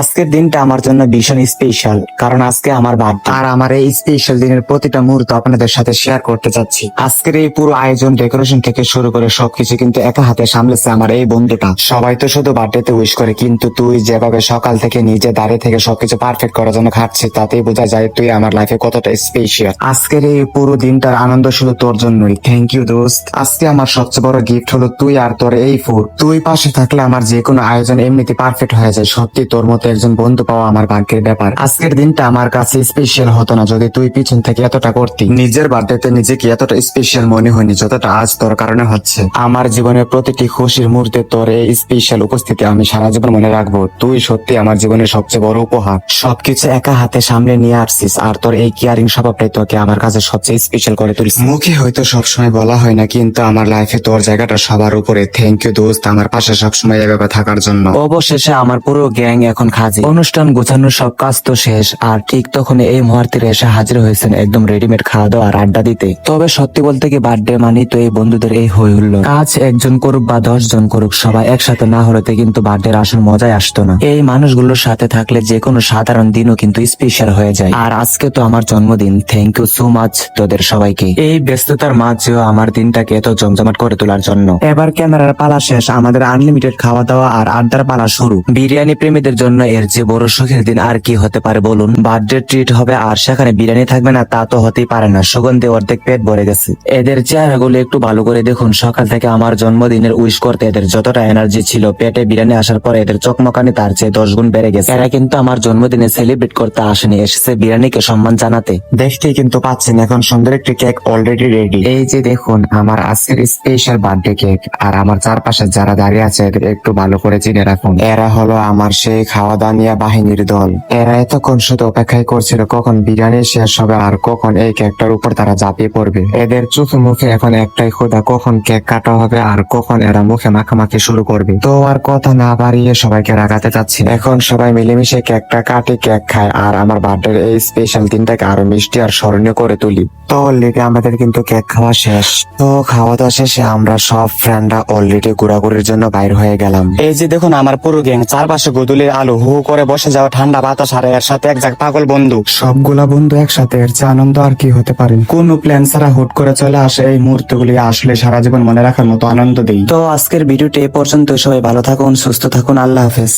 আজকের দিনটা আমার জন্য ভীষণ স্পেশাল, কারণ আজকে আমার বার্থডে। আর আমার এই স্পেশাল দিনের প্রতিটা মুহূর্ত আপনাদের সাথে শেয়ার করতে চাচ্ছি। আজকের এই পুরো আয়োজন, ডেকোরেশন থেকে শুরু করে সবকিছু কিন্তু একা হাতে সামলেছে আমার এই বন্ধুটা। সবাই তো শুধু বার্থডেতে উইশ করে, কিন্তু তুই যেভাবে সকাল থেকে নিজে দাঁড়িয়ে থেকে সবকিছু পারফেক্ট করার জন্য খাটছিস, তাতেই বোঝা যায় তুই আমার লাইফে কতটা স্পেশাল। আজকের এই পুরো দিনটার আনন্দ শুধু তোর জন্যই। থ্যাংক ইউ দোস্ত। আজকে আমার সবচেয়ে বড় গিফট হলো তুই আর তোর এই ফুড। তুই পাশে থাকলে আমার যে কোনো আয়োজন এমনিতে পারফেক্ট হয়ে যায়। সত্যি তোর মতো একজন বন্ধু পাওয়া আমার ভাগ্যের ব্যাপার। আজকের দিনটা আমার কাছে স্পেশাল হতো না যদি তুই পিছন থেকে এতটা করতি। নিজের বার্থডেতে নিজেকে এতটা স্পেশাল মনে হয়নি যতটা আজ তোর কারণে হচ্ছে। আমার জীবনের প্রতিটি খুশির মুহূর্তে তোর এই স্পেশাল উপস্থিতি আমি সারা জীবন মনে রাখবো। তুই সত্যি আমার জীবনের সবচেয়ে বড় উপহার। সবকিছু একা হাতে সামনে নিয়ে আসছিস, আর তোর এই কেয়ারিং স্বভাবটাই তোকে আমার কাছে সবচেয়ে স্পেশাল করে তুলছে। মুখে হয়তো সবসময় বলা হয় না, কিন্তু আমার লাইফে তোর জায়গাটা সবার উপরে। থ্যাংক ইউ দোস্ত, আমার পাশে সবসময় এভাবে থাকার জন্য। অবশেষে আমার পুরো গ্যাং এখন খাজি। অনুষ্ঠান গোছানোর সব কাজ তো শেষ, আর ঠিক তখন এই মুহূর্তে এসে হাজির হয়েছেন একদম রেডিমেড খাওয়া দাওয়া আর আড্ডা দিতে। তবে সত্যি বলতে কি, বার্থডে মানে তো এই বন্ধুদের এই হই হুল্লোড়। কাজ একজন করুক বা 10 জন করুক, সবাই একসাথে না হলে কিন্তু বার্থডের আসল মজাই আসতো না। এই মানুষগুলোর সাথে থাকলে যে কোনো সাধারণ দিনও কিন্তু স্পেশাল হয়ে যায়। আর আজকে তো আমার জন্মদিন। থ্যাংক ইউ সো মাচ তোদের সবাইকে, এই ব্যস্ততার মাঝেও আমার দিনটাকে এত জমজমাট করে তোলার জন্য। এবার ক্যামেরার পালা শেষ, আমাদের আনলিমিটেড খাওয়া দাওয়া আর আড্ডার পালা শুরু। বিরিয়ানি প্রেমীদের জন্য এর যে বড় সুখের দিন আর কি হতে পারে বলুন। বার্থডে ট্রিট হবে আর সেখানে বিরিয়ানি থাকবে না, তা তো হতেই পারে না। সুগন্ধে অর্ধেক পেট ভরে গেছে। এদের চেহারাগুলো একটু ভালো করে দেখুন। সকাল থেকে আমার জন্মদিনের উইশ করতে এদের যতটা এনার্জি ছিল, পেটে বিরিয়ানি আসার পরে এদের চকমকানি তার চেয়ে 10 গুণ বেড়ে গেছে। এরা কিন্তু আমার জন্মদিনে সেলিব্রেট করতে আসেনি, এসেছে বিরিয়ানিকে সম্মান জানাতে। দেখতেই কিন্তু পাচ্ছেন এখন সুন্দর একটি কেক অলরেডি রেডি। এই যে দেখুন আমার আজকের স্পেশাল বার্থডে কেক। আর আমার চারপাশে যারা দাঁড়িয়ে আছে এদের একটু ভালো করে চিনে রাখুন। এরা হলো আমার সেই খাওয়া দাওয়া নিয়ে বাহিনীর দল। এরা এতক্ষণ শুধু অপেক্ষায় করছিল কখন বিরিয়ানি শেষ হবে আর কখন এই কেকটার উপর তারা ঝাঁপিয়ে পড়বে। এদের চোখে মুখে এখন একটাই ক্ষুধা, কখন কেক কাটা হবে আর কখন এরা মুখে মাখামাখি শুরু করবে। তো আর কথা না বাড়িয়ে সবাইকে রাগাতে চাচ্ছি, এখন সবাই মিলেমিশে কেকটা কাটে, কেক খায়, আর আমার বার্থডের এই স্পেশাল দিনটাকে আরো মিষ্টি আর স্মরণীয় করে তুলি। তো অলরেডি আমাদের কিন্তু কেক খাওয়া শেষ। তো খাওয়া দাওয়া শেষে আমরা সব ফ্রেন্ডরা অলরেডি ঘোরাঘুরির জন্য বাইর হয়ে গেলাম। এই যে দেখুন আমার পুরো গ্যাং, চারপাশে গোদুলির আলো, হু হু করে বসে যাওয়া ঠান্ডা বাতাস, আর এর সাথে এক জায়গা পাগল বন্ধু। সবগুলা বন্ধু একসাথে, এর চেয়ে আনন্দ আর কি হতে পারে। কোন প্ল্যান ছাড়া হুট করে চলে আসে এই মুহূর্তগুলি আসলে সারা জীবন মনে রাখার মতো আনন্দ দেই। তো আজকের ভিডিওটি এ পর্যন্ত। সবাই ভালো থাকুন, সুস্থ থাকুন, আল্লাহ হাফেজ।